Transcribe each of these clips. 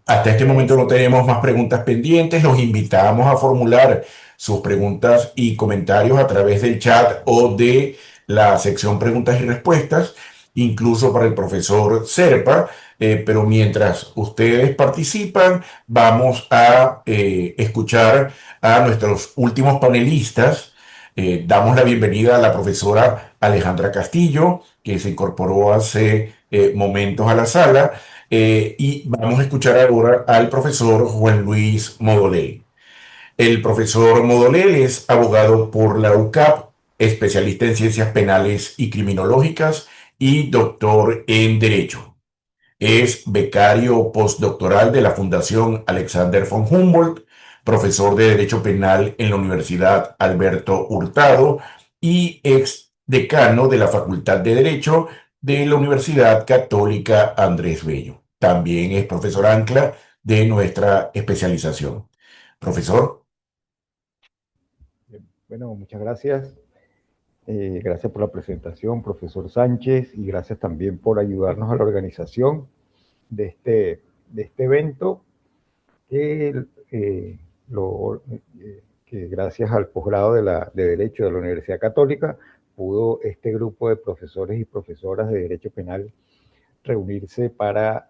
Hasta este momento no tenemos más preguntas pendientes. Los invitamos a formular sus preguntas y comentarios a través del chat o de la sección preguntas y respuestas, incluso para el profesor Serpa. Pero mientras ustedes participan, vamos a escuchar a nuestros últimos panelistas. Damos la bienvenida a la profesora Alejandra Castillo, que se incorporó hace momentos a la sala. Y vamos a escuchar ahora al profesor Juan Luis Modolel. El profesor Modolel es abogado por la UCAP, especialista en ciencias penales y criminológicas y doctor en Derecho. Es becario postdoctoral de la Fundación Alexander von Humboldt, profesor de Derecho Penal en la Universidad Alberto Hurtado y ex decano de la Facultad de Derecho de la Universidad Católica Andrés Bello. También es profesor ancla de nuestra especialización. Profesor. Bueno, muchas gracias. Gracias por la presentación, profesor Sánchez, y gracias también por ayudarnos a la organización de este evento que, que gracias al posgrado de Derecho de la Universidad Católica pudo este grupo de profesores y profesoras de Derecho Penal reunirse para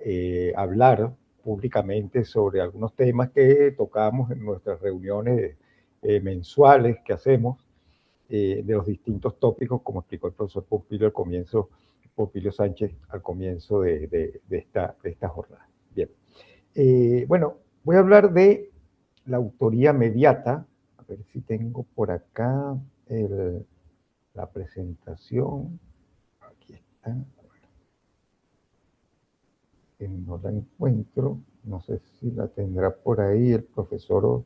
hablar públicamente sobre algunos temas que tocamos en nuestras reuniones mensuales que hacemos de los distintos tópicos, como explicó el profesor Pompilio al comienzo, Pompilio Sánchez al comienzo de esta jornada. Bien. Bueno, voy a hablar de la autoría mediata. A ver si tengo por acá la presentación. Aquí está. No la encuentro. No sé si la tendrá por ahí el profesor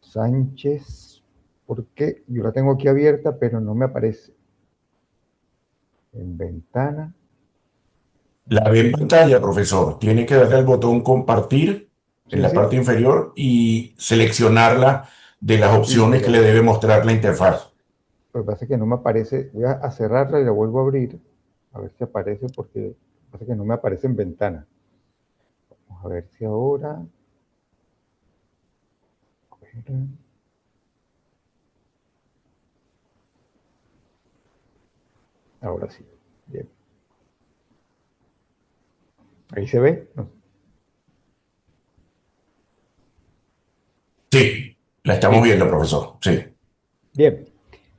Sánchez, porque yo la tengo aquí abierta, pero no me aparece en ventana. La ve en pantalla, profesor. Tiene que darle al botón compartir en Sí, la sí. parte inferior y seleccionarla de las Sí, opciones que le debe mostrar la interfaz. lo que pasa es que no me aparece. Voy a cerrarla y la vuelvo a abrir. A ver si aparece, porque lo que pasa es que no me aparece en ventana. Vamos a ver si ahora. Ahora sí. Bien. Ahí se ve. No. Sí, la estamos Listo. viendo, profesor. Sí. Bien.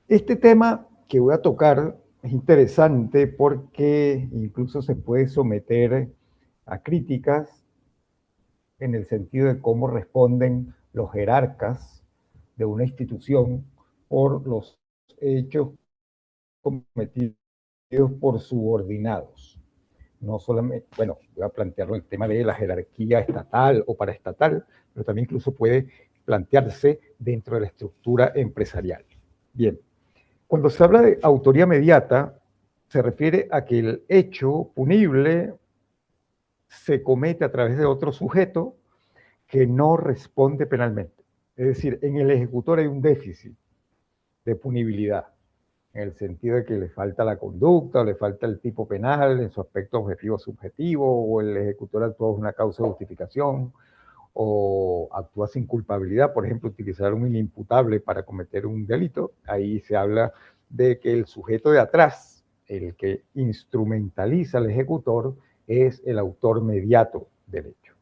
Este tema que voy a tocar es interesante porque incluso se puede someter a críticas en el sentido de cómo responden los jerarcas de una institución por los hechos cometidos por subordinados. No solamente, bueno, voy a plantearlo en el tema de la jerarquía estatal o paraestatal, pero también incluso puede plantearse dentro de la estructura empresarial. Bien, cuando se habla de autoría mediata, se refiere a que el hecho punible se comete a través de otro sujeto que no responde penalmente. Es decir, en el ejecutor hay un déficit de punibilidad, en el sentido de que le falta la conducta, o le falta el tipo penal en su aspecto objetivo subjetivo, o el ejecutor actúa con una causa de justificación, o actúa sin culpabilidad, por ejemplo, utilizar un inimputable para cometer un delito. Ahí se habla de que el sujeto de atrás, el que instrumentaliza al ejecutor, es el autor mediato del hecho.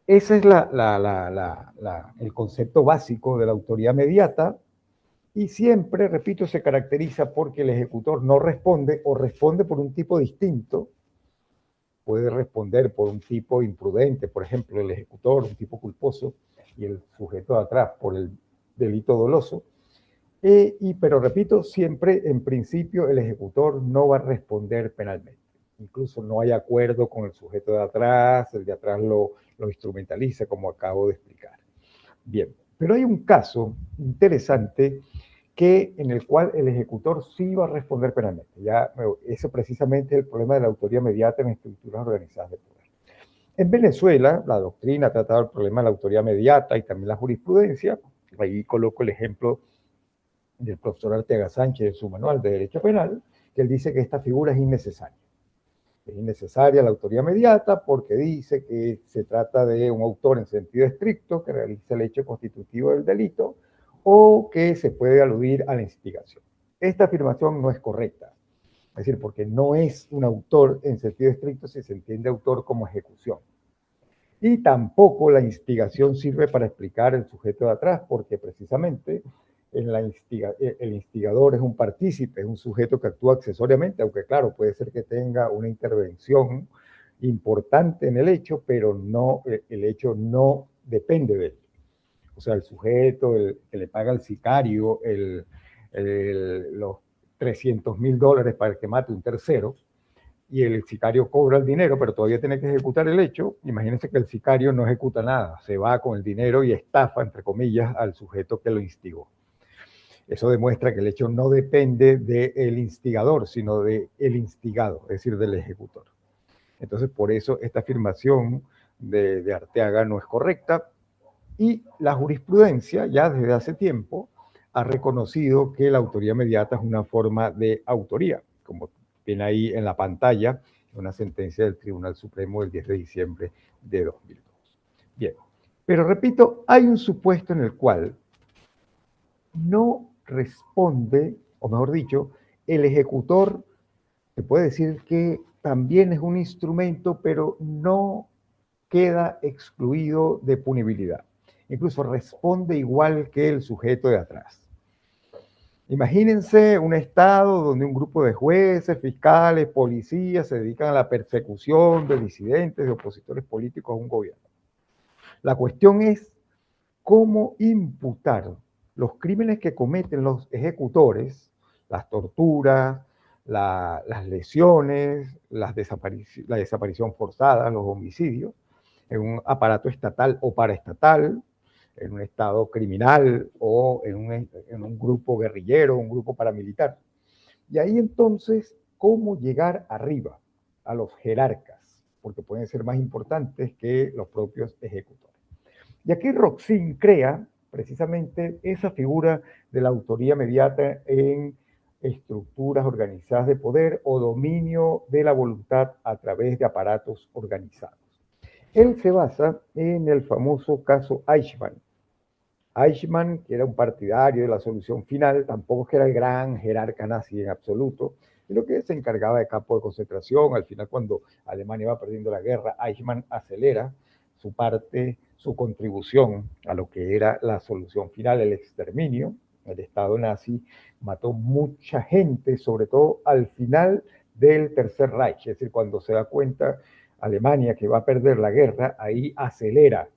Ese es el concepto básico de la autoría mediata, y siempre, repito, se caracteriza porque el ejecutor no responde o responde por un tipo distinto. Puede responder por un tipo imprudente, por ejemplo, el ejecutor, un tipo culposo, y el sujeto de atrás por el delito doloso. Pero repito, siempre en principio el ejecutor no va a responder penalmente. Incluso no hay acuerdo con el sujeto de atrás, el de atrás lo instrumentaliza, como acabo de explicar. Bien, pero hay un caso interesante en el cual el ejecutor sí va a responder penalmente. Ya, eso precisamente es el problema de la autoría mediata en estructuras organizadas de poder. En Venezuela, la doctrina ha tratado el problema de la autoría mediata y también la jurisprudencia. Ahí coloco el ejemplo del profesor Arteaga Sánchez en su manual de Derecho Penal, que él dice que esta figura es innecesaria. Es innecesaria la autoría mediata porque dice que se trata de un autor en sentido estricto que realiza el hecho constitutivo del delito o que se puede aludir a la instigación. Esta afirmación no es correcta, es decir, porque no es un autor en sentido estricto si se entiende autor como ejecución. Y tampoco la instigación sirve para explicar el sujeto de atrás, porque precisamente el instigador es un partícipe, es un sujeto que actúa accesoriamente, aunque claro, puede ser que tenga una intervención importante en el hecho, pero no, el hecho no depende de él. O sea, el sujeto, el que le paga al sicario los $300.000 para que mate un tercero, y el sicario cobra el dinero, pero todavía tiene que ejecutar el hecho. Imagínense que el sicario no ejecuta nada, se va con el dinero y estafa, entre comillas, al sujeto que lo instigó. Eso demuestra que el hecho no depende del instigador, sino del instigado, es decir, del ejecutor. Entonces, por eso esta afirmación de Arteaga no es correcta, y la jurisprudencia ya desde hace tiempo ha reconocido que la autoría mediata es una forma de autoría, como viene ahí en la pantalla, una sentencia del Tribunal Supremo del 10 de diciembre de 2002. Bien, pero repito, hay un supuesto en el cual no responde, o mejor dicho, el ejecutor, se puede decir que también es un instrumento, pero no queda excluido de punibilidad. Incluso responde igual que el sujeto de atrás. Imagínense un estado donde un grupo de jueces, fiscales, policías se dedican a la persecución de disidentes, de opositores políticos a un gobierno. La cuestión es cómo imputar los crímenes que cometen los ejecutores, las torturas, las lesiones, la desaparición forzada, los homicidios, en un aparato estatal o paraestatal, en un estado criminal o en un grupo guerrillero, un grupo paramilitar. Y ahí entonces, ¿cómo llegar arriba a los jerarcas? Porque pueden ser más importantes que los propios ejecutores. Y aquí Roxin crea precisamente esa figura de la autoría mediata en estructuras organizadas de poder o dominio de la voluntad a través de aparatos organizados. Él se basa en el famoso caso Eichmann. Eichmann, que era un partidario de la solución final, tampoco es que era el gran jerarca nazi en absoluto, sino que se encargaba de campos de concentración. Al final, cuando Alemania va perdiendo la guerra, Eichmann acelera su parte, su contribución a lo que era la solución final, el exterminio. El Estado nazi mató mucha gente, sobre todo al final del Tercer Reich, es decir, cuando se da cuenta Alemania que va a perder la guerra, ahí acelera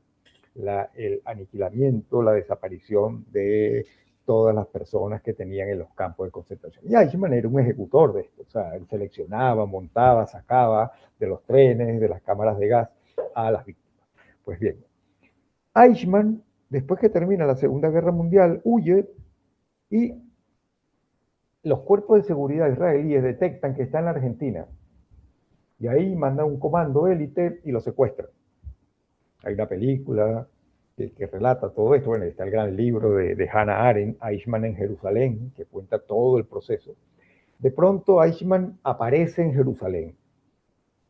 el aniquilamiento, la desaparición de todas las personas que tenían en los campos de concentración. Y Eichmann era un ejecutor de esto, o sea, él seleccionaba, montaba, sacaba de los trenes, de las cámaras de gas a las víctimas. Pues bien, Eichmann, después que termina la Segunda Guerra Mundial, huye y los cuerpos de seguridad israelíes detectan que está en la Argentina. Y ahí mandan un comando élite y lo secuestran. Hay una película que relata todo esto. Bueno, está el gran libro de Hannah Arendt, Eichmann en Jerusalén, que cuenta todo el proceso. De pronto Eichmann aparece en Jerusalén.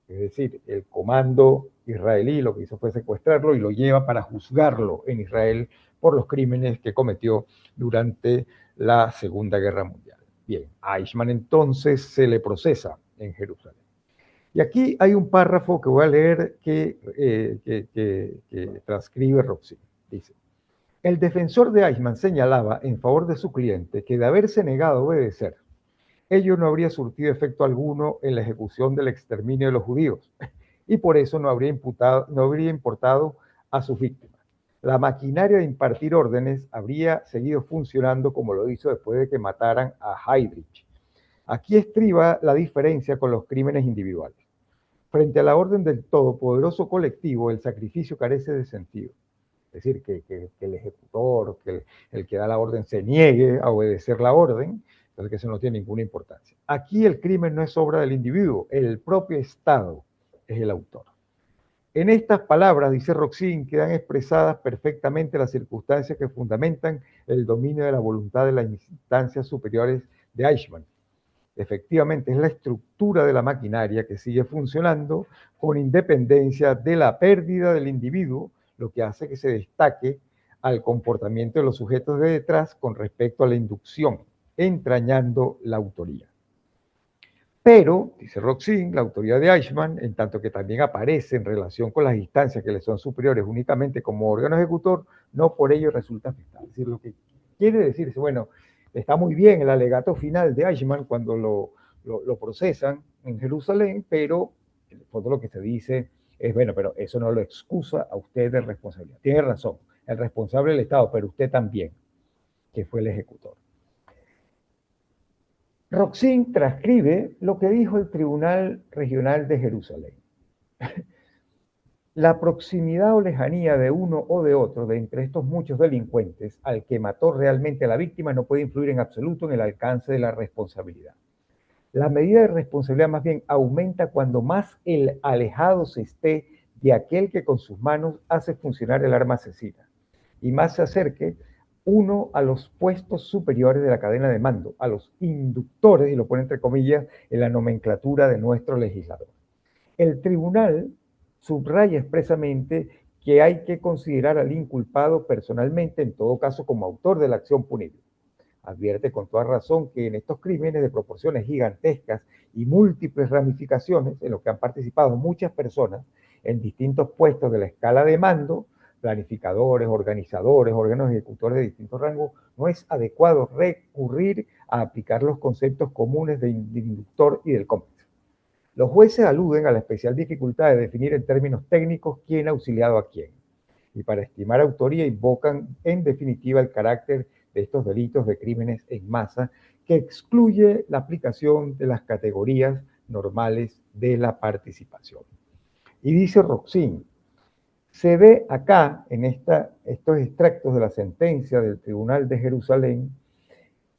Es decir, el comando israelí lo que hizo fue secuestrarlo y lo lleva para juzgarlo en Israel por los crímenes que cometió durante la Segunda Guerra Mundial. Bien, a Eichmann entonces se le procesa en Jerusalén. Y aquí hay un párrafo que voy a leer que transcribe Roxy. Dice, el defensor de Eichmann señalaba en favor de su cliente que de haberse negado a obedecer, ello no habría surtido efecto alguno en la ejecución del exterminio de los judíos y por eso no habría importado a sus víctimas. La maquinaria de impartir órdenes habría seguido funcionando como lo hizo después de que mataran a Heydrich. Aquí estriba la diferencia con los crímenes individuales. Frente a la orden del todopoderoso colectivo, el sacrificio carece de sentido. Es decir, que el ejecutor, que el que da la orden se niegue a obedecer la orden, entonces que eso no tiene ninguna importancia. Aquí el crimen no es obra del individuo, el propio Estado es el autor. En estas palabras, dice Roxin, quedan expresadas perfectamente las circunstancias que fundamentan el dominio de la voluntad de las instancias superiores de Eichmann. Efectivamente, es la estructura de la maquinaria que sigue funcionando con independencia de la pérdida del individuo, lo que hace que se destaque al comportamiento de los sujetos de detrás con respecto a la inducción, entrañando la autoría. Pero, dice Roxin, la autoría de Eichmann, en tanto que también aparece en relación con las instancias que le son superiores únicamente como órgano ejecutor, no por ello resulta afectada. Es decir, lo que quiere decirse, bueno, está muy bien el alegato final de Eichmann cuando lo procesan en Jerusalén, pero en el fondo lo que se dice es, bueno, pero eso no lo excusa a usted de responsabilidad. Tiene razón, el responsable del Estado, pero usted también, que fue el ejecutor. Roxin transcribe lo que dijo el Tribunal Regional de Jerusalén. La proximidad o lejanía de uno o de otro de entre estos muchos delincuentes al que mató realmente a la víctima no puede influir en absoluto en el alcance de la responsabilidad. La medida de responsabilidad más bien aumenta cuando más el alejado se esté de aquel que con sus manos hace funcionar el arma asesina y más se acerque uno a los puestos superiores de la cadena de mando, a los inductores, y lo pone entre comillas en la nomenclatura de nuestro legislador. El tribunal subraya expresamente que hay que considerar al inculpado personalmente, en todo caso como autor de la acción punible. Advierte con toda razón que en estos crímenes de proporciones gigantescas y múltiples ramificaciones, en los que han participado muchas personas en distintos puestos de la escala de mando, planificadores, organizadores, órganos ejecutores de distintos rangos, no es adecuado recurrir a aplicar los conceptos comunes de inductor y del cómplice. Los jueces aluden a la especial dificultad de definir en términos técnicos quién ha auxiliado a quién. Y para estimar autoría invocan en definitiva el carácter de estos delitos de crímenes en masa que excluye la aplicación de las categorías normales de la participación. Y dice Roxin, se ve acá en estos extractos de la sentencia del Tribunal de Jerusalén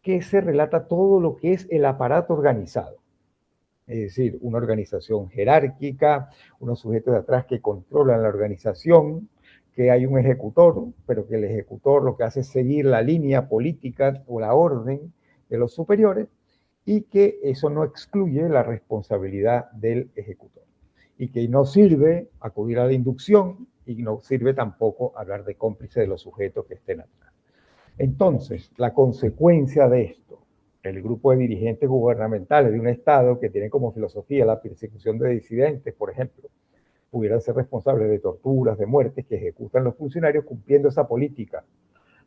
que se relata todo lo que es el aparato organizado. Es decir, una organización jerárquica, unos sujetos de atrás que controlan la organización, que hay un ejecutor, pero que el ejecutor lo que hace es seguir la línea política o la orden de los superiores y que eso no excluye la responsabilidad del ejecutor y que no sirve acudir a la inducción y no sirve tampoco hablar de cómplice de los sujetos que estén atrás. Entonces, la consecuencia de esto, el grupo de dirigentes gubernamentales de un Estado que tienen como filosofía la persecución de disidentes, por ejemplo, pudieran ser responsables de torturas, de muertes que ejecutan los funcionarios cumpliendo esa política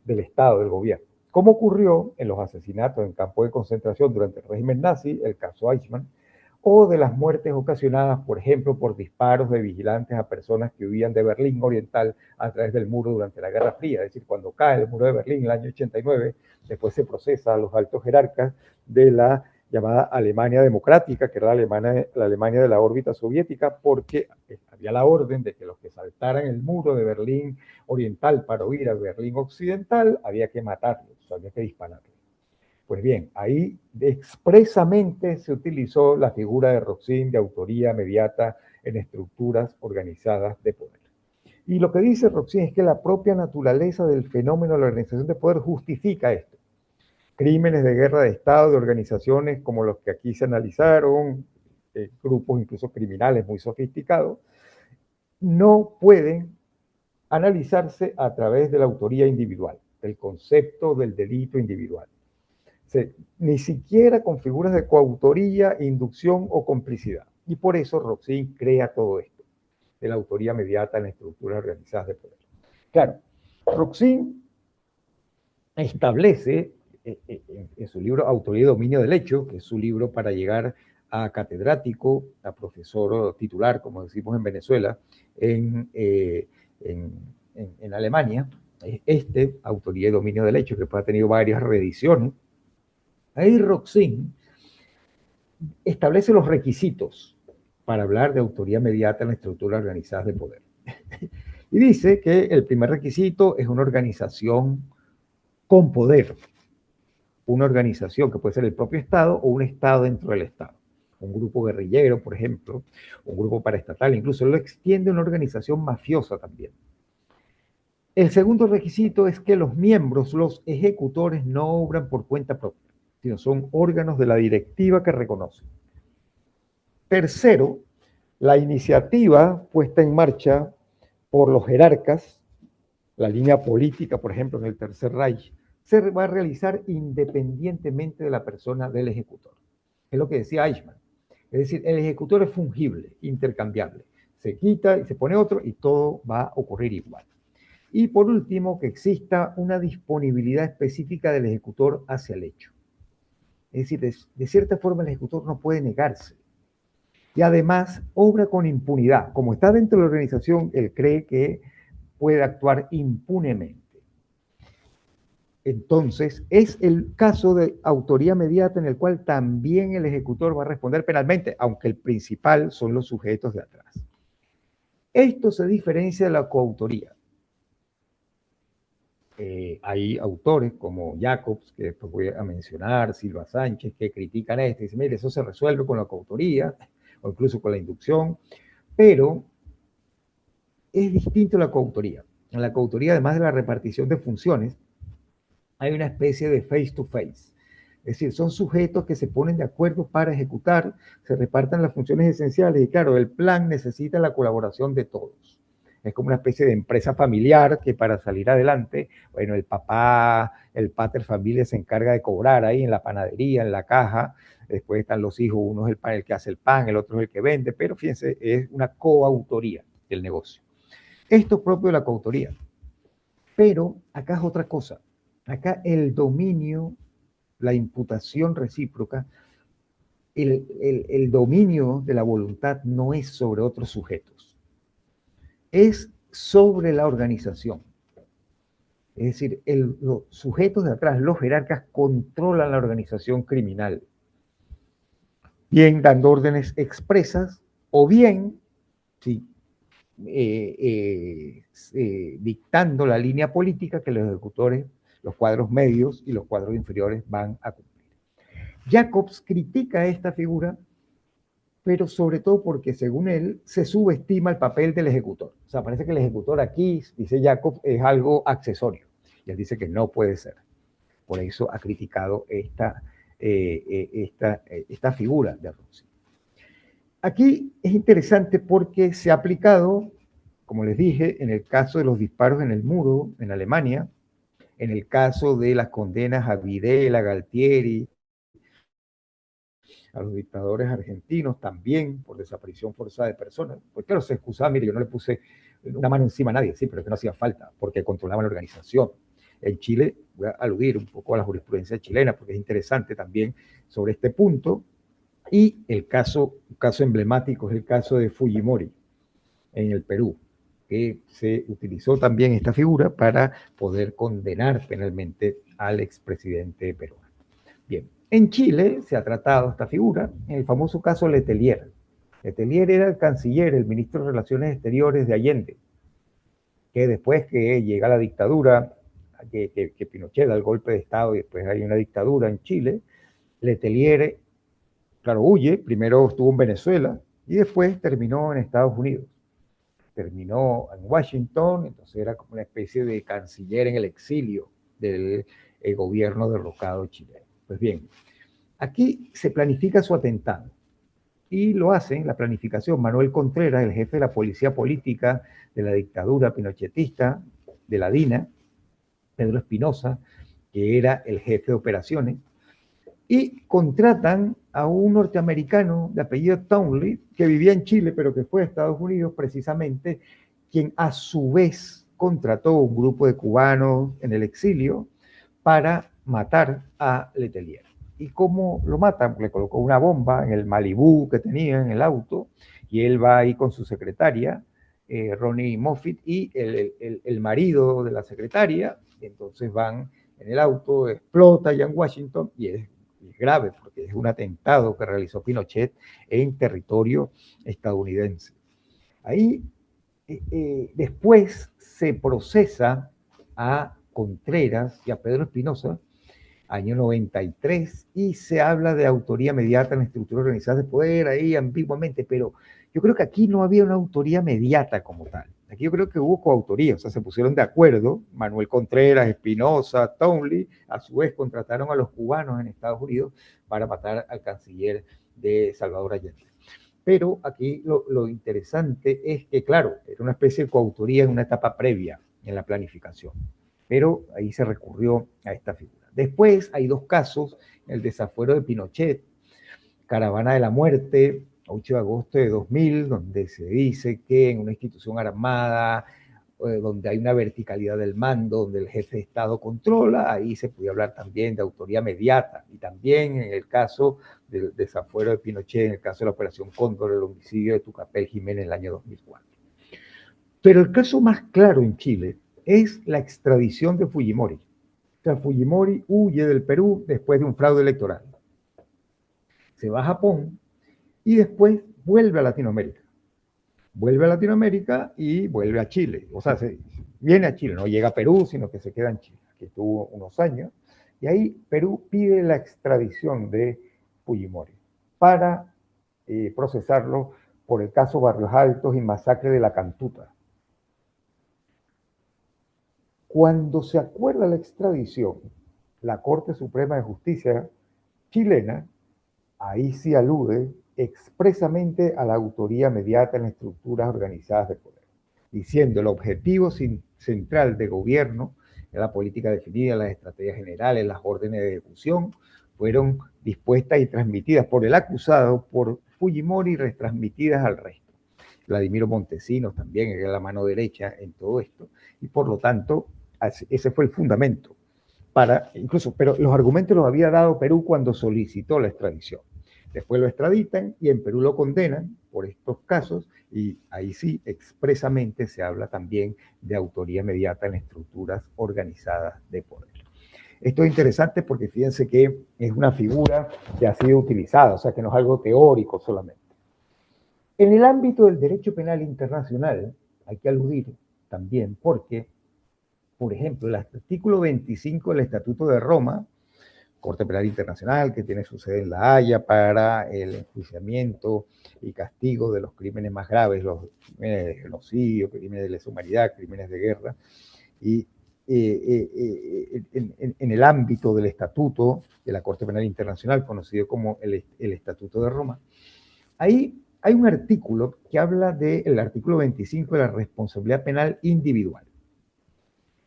del Estado, del gobierno. Como ocurrió en los asesinatos en campos de concentración durante el régimen nazi, el caso Eichmann, o de las muertes ocasionadas, por ejemplo, por disparos de vigilantes a personas que huían de Berlín Oriental a través del muro durante la Guerra Fría. Es decir, cuando cae el muro de Berlín en el año 89, después se procesa a los altos jerarcas de la llamada Alemania Democrática, que era la Alemania de la órbita soviética, porque había la orden de que los que saltaran el muro de Berlín Oriental para huir a Berlín Occidental, había que matarlos, había que dispararlos. Pues bien, ahí expresamente se utilizó la figura de Roxin de autoría mediata en estructuras organizadas de poder. Y lo que dice Roxin es que la propia naturaleza del fenómeno de la organización de poder justifica esto. Crímenes de guerra de Estado, de organizaciones como los que aquí se analizaron, grupos incluso criminales muy sofisticados, no pueden analizarse a través de la autoría individual, del concepto del delito individual. Ni siquiera con figuras de coautoría, inducción o complicidad. Y por eso Roxin crea todo esto, de la autoría mediata en las estructuras organizadas de poder. Claro, Roxin establece en su libro Autoría y Dominio del Hecho, que es su libro para llegar a catedrático, a profesor titular, como decimos en Venezuela, en Alemania, Autoría y Dominio del Hecho, que ha tenido varias reediciones. Ahí Roxin establece los requisitos para hablar de autoría mediata en la estructura organizada de poder. Y dice que el primer requisito es una organización con poder, una organización que puede ser el propio Estado o un Estado dentro del Estado. Un grupo guerrillero, por ejemplo, un grupo paraestatal, incluso lo extiende a una organización mafiosa también. El segundo requisito es que los miembros, los ejecutores, no obran por cuenta propia. sino son órganos de la directiva que reconocen. Tercero, la iniciativa puesta en marcha por los jerarcas, la línea política, por ejemplo, en el Tercer Reich, se va a realizar independientemente de la persona del ejecutor. Es lo que decía Eichmann. Es decir, el ejecutor es fungible, intercambiable. Se quita y se pone otro y todo va a ocurrir igual. Y por último, que exista una disponibilidad específica del ejecutor hacia el hecho. Es decir, de cierta forma el ejecutor no puede negarse. Y además obra con impunidad. Como está dentro de la organización, él cree que puede actuar impunemente. Entonces, es el caso de autoría mediata en el cual también el ejecutor va a responder penalmente, aunque el principal son los sujetos de atrás. Esto se diferencia de la coautoría. Hay autores como Jacobs, que después voy a mencionar, Silva Sánchez, que critican esto y dicen, mire, eso se resuelve con la coautoría o incluso con la inducción, pero es distinto a la coautoría. En la coautoría, además de la repartición de funciones, hay una especie de face to face. Es decir, son sujetos que se ponen de acuerdo para ejecutar, se repartan las funciones esenciales y claro, el plan necesita la colaboración de todos. Es como una especie de empresa familiar que para salir adelante, bueno, el papá, el pater familia se encarga de cobrar ahí en la panadería, en la caja, después están los hijos, uno es el que hace el pan, el otro es el que vende, pero fíjense, es una coautoría del negocio. Esto es propio de la coautoría. Pero acá es otra cosa. Acá el dominio, la imputación recíproca, el dominio de la voluntad no es sobre otros sujetos, es sobre la organización. Es decir, los sujetos de atrás, los jerarcas, controlan la organización criminal, bien dando órdenes expresas o bien, sí, dictando la línea política que los ejecutores, los cuadros medios y los cuadros inferiores van a cumplir. Jacobs critica esta figura, pero sobre todo porque, según él, se subestima el papel del ejecutor. O sea, parece que el ejecutor aquí, dice Jacobs, es algo accesorio. Y él dice que no puede ser. Por eso ha criticado esta figura de Rossi. Aquí es interesante porque se ha aplicado, como les dije, en el caso de los disparos en el muro en Alemania, en el caso de las condenas a Videla, Galtieri, a los dictadores argentinos también por desaparición forzada de personas. Pues claro, se excusaba, mire, yo no le puse una mano encima a nadie, sí, pero es que no hacía falta, porque controlaban la organización. En Chile, voy a aludir un poco a la jurisprudencia chilena, porque es interesante también sobre este punto, y un caso emblemático es el caso de Fujimori en el Perú, que se utilizó también esta figura para poder condenar penalmente al expresidente peruano. Bien, en Chile se ha tratado esta figura en el famoso caso Letelier. Letelier era el canciller, el ministro de Relaciones Exteriores de Allende, que después que llega la dictadura, que Pinochet da el golpe de Estado y después hay una dictadura en Chile, Letelier, claro, huye, primero estuvo en Venezuela y después terminó en Estados Unidos. Terminó en Washington, entonces era como una especie de canciller en el exilio del gobierno derrocado chileno. Pues bien, aquí se planifica su atentado y lo hacen, la planificación, Manuel Contreras, el jefe de la policía política de la dictadura pinochetista, de la DINA, Pedro Espinosa, que era el jefe de operaciones, y contratan a un norteamericano de apellido Townley, que vivía en Chile, pero que fue a Estados Unidos precisamente, quien a su vez contrató un grupo de cubanos en el exilio para matar a Letelier. ¿Y cómo lo matan? Le colocó una bomba en el Malibú que tenía en el auto y él va ahí con su secretaria, Ronnie Moffitt, y el marido de la secretaria. Entonces van en el auto, explota ya en Washington y es grave porque es un atentado que realizó Pinochet en territorio estadounidense. Ahí después se procesa a Contreras y a Pedro Espinosa año 93, y se habla de autoría mediata en estructuras organizadas de poder, ahí ambiguamente, pero yo creo que aquí no había una autoría mediata como tal. Aquí yo creo que hubo coautoría, o sea, se pusieron de acuerdo, Manuel Contreras, Espinosa, Townley, a su vez contrataron a los cubanos en Estados Unidos para matar al canciller de Salvador Allende. Pero aquí lo interesante es que, claro, era una especie de coautoría en una etapa previa en la planificación, pero ahí se recurrió a esta figura. Después hay dos casos, el desafuero de Pinochet, Caravana de la Muerte, 8 de agosto de 2000, donde se dice que en una institución armada, donde hay una verticalidad del mando, donde el jefe de Estado controla, ahí se podía hablar también de autoría mediata. Y también en el caso del desafuero de Pinochet, en el caso de la Operación Cóndor, el homicidio de Tucapel Jiménez en el año 2004. Pero el caso más claro en Chile es la extradición de Fujimori. O sea, Fujimori huye del Perú después de un fraude electoral. Se va a Japón y después vuelve a Latinoamérica. Vuelve a Latinoamérica y vuelve a Chile. O sea, viene a Chile, no llega a Perú, sino que se queda en Chile. Aquí estuvo unos años. Y ahí Perú pide la extradición de Fujimori para procesarlo por el caso Barrios Altos y masacre de la Cantuta. Cuando se acuerda la extradición, la Corte Suprema de Justicia chilena, ahí sí alude expresamente a la autoría mediata en estructuras organizadas de poder, diciendo el objetivo central de gobierno, la política definida, las estrategias generales, las órdenes de ejecución, fueron dispuestas y transmitidas por el acusado, por Fujimori, y retransmitidas al resto. Vladimiro Montesinos también era la mano derecha en todo esto, y por lo tanto, ese fue el fundamento. Incluso, pero los argumentos los había dado Perú cuando solicitó la extradición. Después lo extraditan y en Perú lo condenan por estos casos, y ahí sí expresamente se habla también de autoría mediata en estructuras organizadas de poder. Esto es interesante porque fíjense que es una figura que ha sido utilizada, o sea que no es algo teórico solamente. En el ámbito del derecho penal internacional hay que aludir también porque, por ejemplo, el artículo 25 del Estatuto de Roma, Corte Penal Internacional, que tiene su sede en La Haya para el enjuiciamiento y castigo de los crímenes más graves, los crímenes de genocidio, crímenes de lesa humanidad, crímenes de guerra, y en el ámbito del Estatuto de la Corte Penal Internacional, conocido como el Estatuto de Roma, ahí hay un artículo que habla del artículo 25 de la responsabilidad penal individual.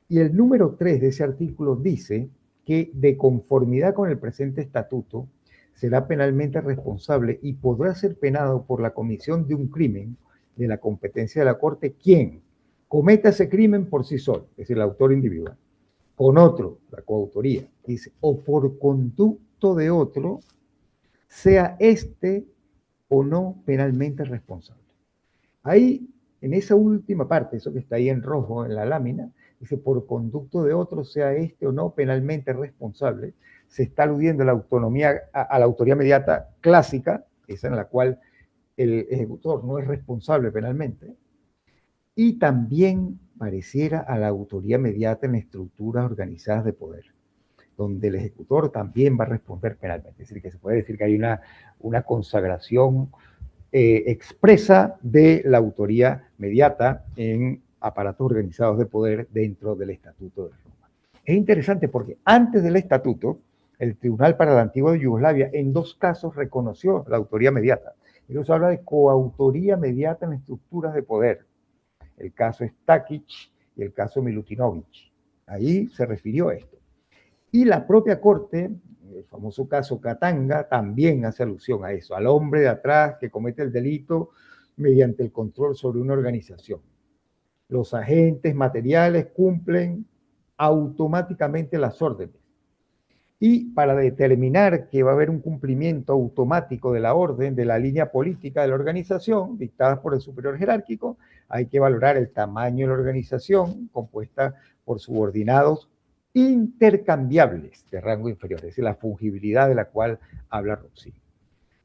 Y el número 3 de ese artículo dice que de conformidad con el presente estatuto será penalmente responsable y podrá ser penado por la comisión de un crimen de la competencia de la Corte quien cometa ese crimen por sí solo, es decir, el autor individual, con otro, la coautoría, dice, o por conducto de otro, sea este o no penalmente responsable. Ahí, en esa última parte, eso que está ahí en rojo en la lámina, dice, por conducto de otro, sea este o no penalmente responsable, se está aludiendo a la autonomía, a la autoría mediata clásica, esa en la cual el ejecutor no es responsable penalmente, y también pareciera a la autoría mediata en estructuras organizadas de poder, donde el ejecutor también va a responder penalmente. Es decir, que se puede decir que hay una consagración expresa de la autoría mediata en aparatos organizados de poder dentro del Estatuto de Roma. Es interesante porque antes del Estatuto, el Tribunal para la Antigua Yugoslavia en dos casos reconoció la autoría mediata. Incluso habla de coautoría mediata en estructuras de poder. El caso Stakic y el caso Milutinovic. Ahí se refirió a esto. Y la propia Corte, el famoso caso Katanga, también hace alusión a eso, al hombre de atrás que comete el delito mediante el control sobre una organización. Los agentes materiales cumplen automáticamente las órdenes. Y para determinar que va a haber un cumplimiento automático de la orden, de la línea política de la organización, dictada por el superior jerárquico, hay que valorar el tamaño de la organización, compuesta por subordinados intercambiables de rango inferior, es decir, la fungibilidad de la cual habla Roxy.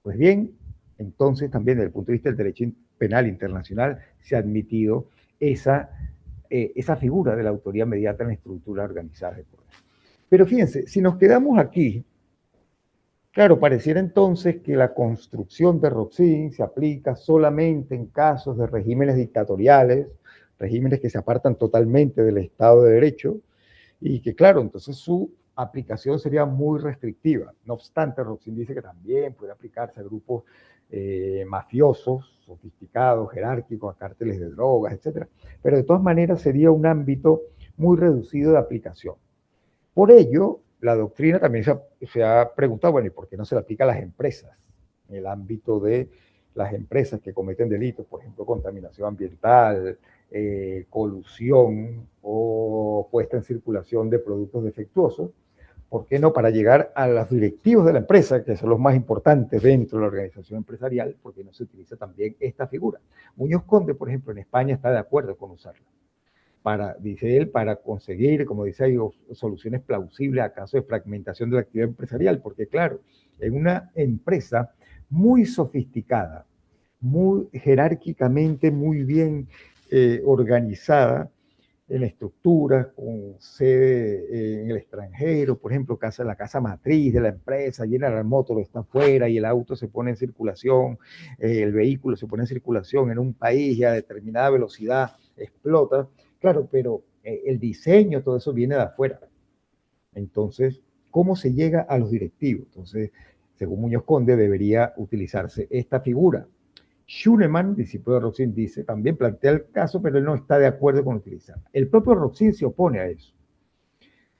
Pues bien, entonces también desde el punto de vista del derecho penal internacional se ha admitido esa figura de la autoría mediata en la estructura organizada de poder. Pero fíjense, si nos quedamos aquí, claro, pareciera entonces que la construcción de Roxin se aplica solamente en casos de regímenes dictatoriales, regímenes que se apartan totalmente del Estado de Derecho, y que claro, entonces su aplicación sería muy restrictiva. No obstante, Roxin dice que también puede aplicarse a grupos mafiosos, sofisticados, jerárquicos, a cárteles de drogas, etcétera. Pero de todas maneras sería un ámbito muy reducido de aplicación. Por ello, la doctrina también se ha preguntado, bueno, ¿y por qué no se le aplica a las empresas? En el ámbito de las empresas que cometen delitos, por ejemplo, contaminación ambiental, colusión o puesta en circulación de productos defectuosos. ¿Por qué no? Para llegar a los directivos de la empresa, que son los más importantes dentro de la organización empresarial, porque no se utiliza también esta figura. Muñoz Conde, por ejemplo, en España está de acuerdo con usarla para, dice él, para conseguir, como dice ahí, soluciones plausibles a casos de fragmentación de la actividad empresarial, porque claro, en una empresa muy sofisticada, muy jerárquicamente muy bien organizada, en estructuras, con sede en el extranjero, por ejemplo, la casa matriz de la empresa, General Motors está afuera y el auto se pone en circulación, el vehículo se pone en circulación en un país y a determinada velocidad explota. Claro, pero el diseño, todo eso viene de afuera. Entonces, ¿cómo se llega a los directivos? Entonces, según Muñoz Conde, debería utilizarse esta figura. Schunemann, discípulo de Roxin, dice, también plantea el caso, pero él no está de acuerdo con utilizarla. El propio Roxin se opone a eso.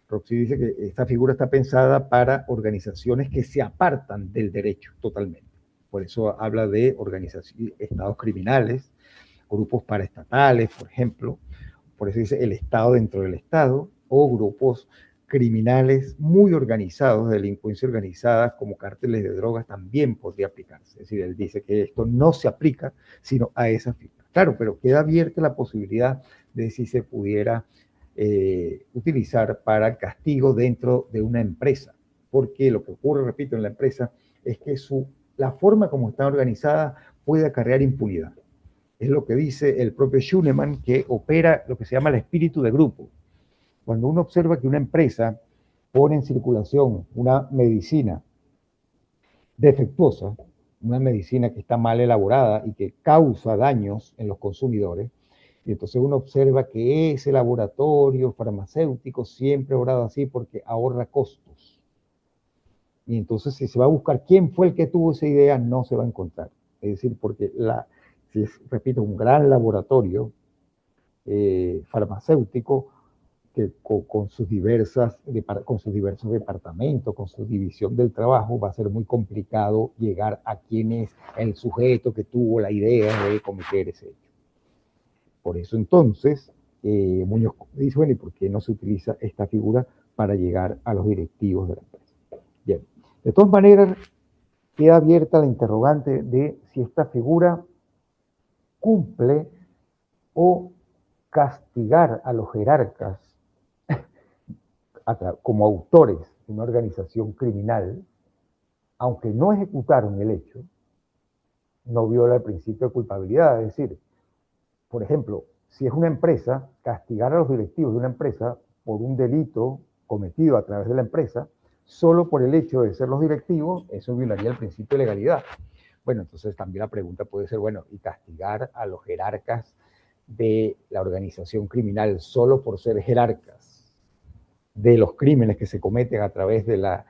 Roxin dice que esta figura está pensada para organizaciones que se apartan del derecho totalmente. Por eso habla de organizaciones, estados criminales, grupos paraestatales, por ejemplo. Por eso dice el Estado dentro del Estado, o grupos criminales muy organizados, de delincuencia organizada, como cárteles de drogas, también podría aplicarse. Es decir, él dice que esto no se aplica, sino a esa figura. Claro, pero queda abierta la posibilidad de si se pudiera utilizar para el castigo dentro de una empresa. Porque lo que ocurre, repito, en la empresa es que la forma como está organizada puede acarrear impunidad. Es lo que dice el propio Schunemann, que opera lo que se llama el espíritu de grupo. Cuando uno observa que una empresa pone en circulación una medicina defectuosa, una medicina que está mal elaborada y que causa daños en los consumidores, y entonces uno observa que ese laboratorio farmacéutico siempre ha obrado así porque ahorra costos. Y entonces si se va a buscar quién fue el que tuvo esa idea, no se va a encontrar. Es decir, porque si es, repito, un gran laboratorio farmacéutico que con sus diversos departamentos, con su división del trabajo, va a ser muy complicado llegar a quién es el sujeto que tuvo la idea de cometer ese hecho. Por eso entonces, Muñoz dice, bueno, ¿y por qué no se utiliza esta figura para llegar a los directivos de la empresa? Bien, de todas maneras, queda abierta la interrogante de si esta figura cumple o castigar a los jerarcas como autores de una organización criminal, aunque no ejecutaron el hecho, no viola el principio de culpabilidad. Es decir, por ejemplo, si es una empresa, castigar a los directivos de una empresa por un delito cometido a través de la empresa, solo por el hecho de ser los directivos, eso violaría el principio de legalidad. Bueno, entonces también la pregunta puede ser, bueno, ¿y castigar a los jerarcas de la organización criminal solo por ser jerarcas de los crímenes que se cometen a través de la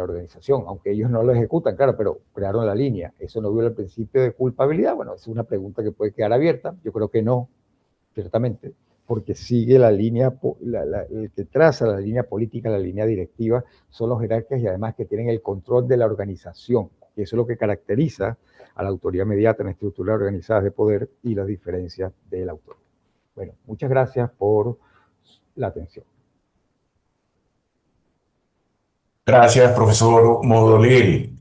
organización, aunque ellos no lo ejecutan, claro, pero crearon la línea? ¿Eso no viola el principio de culpabilidad? Bueno, es una pregunta que puede quedar abierta. Yo creo que no, ciertamente, porque sigue la línea, el que traza la línea política, la línea directiva, son los jerarcas y además que tienen el control de la organización, que eso es lo que caracteriza a la autoridad mediata en estructuras organizadas de poder y las diferencias del autor. Bueno, muchas gracias por la atención. Gracias, profesor Modoleri.